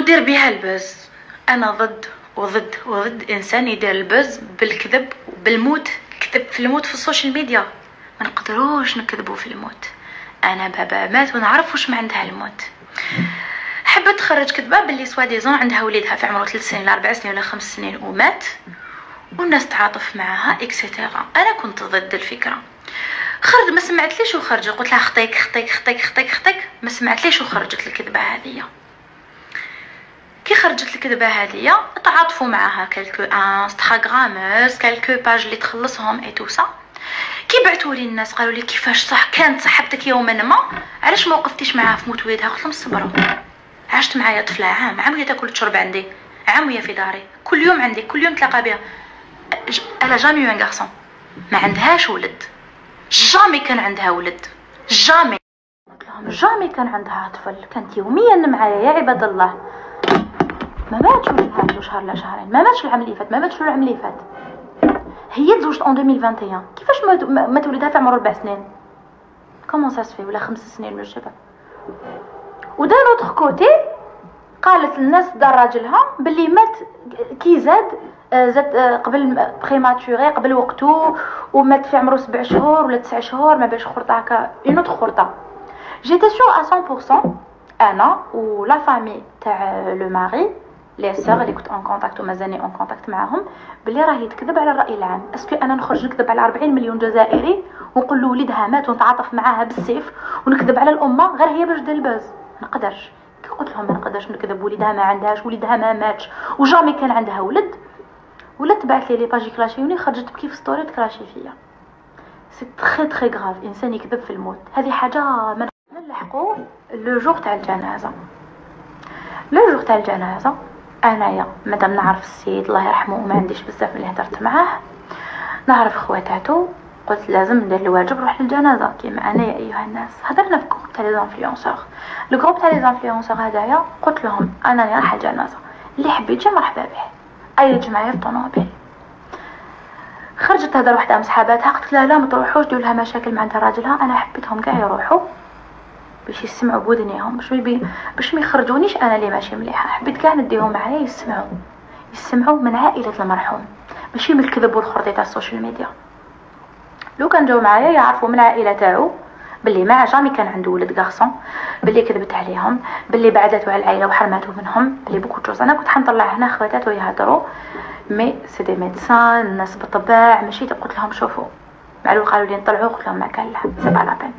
ودير بها البز. انا ضد وضد وضد انسان يدير البز بالكذب وبالموت. كذب في الموت في السوشيال ميديا، ما نقدروش نكذبوا في الموت. انا بابا مات ونعرف واش ما عندها الموت. حبت تخرج كذبه باللي سوا ديزون عندها وليدها في عمره 3 سنين ولا 4 سنين ولا 5 سنين ومات، والناس تعاطف معها اكسيتيرا. انا كنت ضد الفكره. خرج ما سمعتليش وخرج، قلت لها خطيك خطيك خطيك خطيك خطيك، ما سمعتليش وخرجت الكذبه هذه. كي خرجت الكذبه هذه تعاطفوا معها كالكو انستغراموس كالكو باج اللي تخلصهم اي تو سا. كي بعثوا لي الناس قالوا لي كيفاش صح كانت صاحبتك يوما ما، علاش ما وقفتيش معاها في موت وليدها؟ قلت لهم صبروا، عشت معايا طفله عام وهي تاكل تشرب عندي، عام وهي في داري، كل يوم عندي، كل يوم تلاقى بها. الا جامي وين غارسون ما عندهاش ولد، جامي كان عندها ولد، جامي. قلت لهم جامي كان عندها طفل، كانت يوميا معايا يا عباد الله. ما ماتش ولدها شهر لا شهرين، ما ماتش العام اللي فات، ما ماتش العام اللي فات. هي تزوجت اون 2021، كيفاش مات ولدها في عمره 4 سنين؟ كومون سا سفي ولا 5 سنين ولا شبه. ودان اوتر كوتي قالت للناس دار راجلها باللي مات كي زاد قبل بريماتوري قبل وقته، ومات في عمره 7 شهور ولا 9 شهور، ما باش خرطه هكا اون اوتر خرطه. جيتي سور ا 100% انا ولا فامي تاع لو ماري لي سور اللي كنت اون كونتاكت ومازالني اون كونتاكت معاهم بلي راهي تكذب على الراي العام. اسكو انا نخرج نكذب على 40 مليون جزائري ونقول له وليدها مات ونتعاطف معاها بالسيف، ونكذب على الامه غير هي باش دير الباز؟ ما نقدرش. كي قلت لهم ما نقدرش نكذب، وليدها ما عندهاش، وليدها ما ماتش، وجامي كان عندها ولد، ولا تبعث لي باجي كراشيوني، خرجت تبكي في ستوري تكراشي فيا. سي تري تري غراف انسان يكذب في الموت. هذه حاجه ما نلحقوا. لو جور تاع الجنازه، لو جور تاع الجنازه انايا مادام نعرف السيد الله يرحمه وما عنديش بزاف اللي هدرت معاه، نعرف خواتاتو، قلت لازم ندير الواجب نروح للجنازه كيما انا. يا ايها الناس هضرنا في جروب تاع لي زانفلونسور، لو جروب تاع لي زانفلونسور هذايا قلت لهم انا رايحه الجنازه، اللي حب يجي مرحبا به، ايج معايا في الطوموبيل. خرجت تهضر وحده من صحاباتها، قلت لها لا ما تروحوش، ديروا لها مشاكل مع عندها راجلها. انا حبيتهم كاع يروحوا باش يسمعوا بودنيهم، باش ما يخرجونيش انا اللي ماشي مليحه. حبيت كاع نديهم معايا يسمعوا من عائله المرحوم، ماشي من الكذب والخرطي تاع السوشيال ميديا. لو كان جاو معايا يعرفوا من العائله تاعو باللي ما جامي كان عنده ولد غارسون، باللي كذبت عليهم، باللي بعدته على العائله وحرمته منهم، باللي بوكو تشوز. انا كنت حنطلع هنا خواتاتو يهضروا، مي سي دي ميدسان، الناس بالطباع، ماشي قلت لهم شوفوا معلول قالوا لي نطلعوا، قلت لهم ما كان لا سي با لا بين.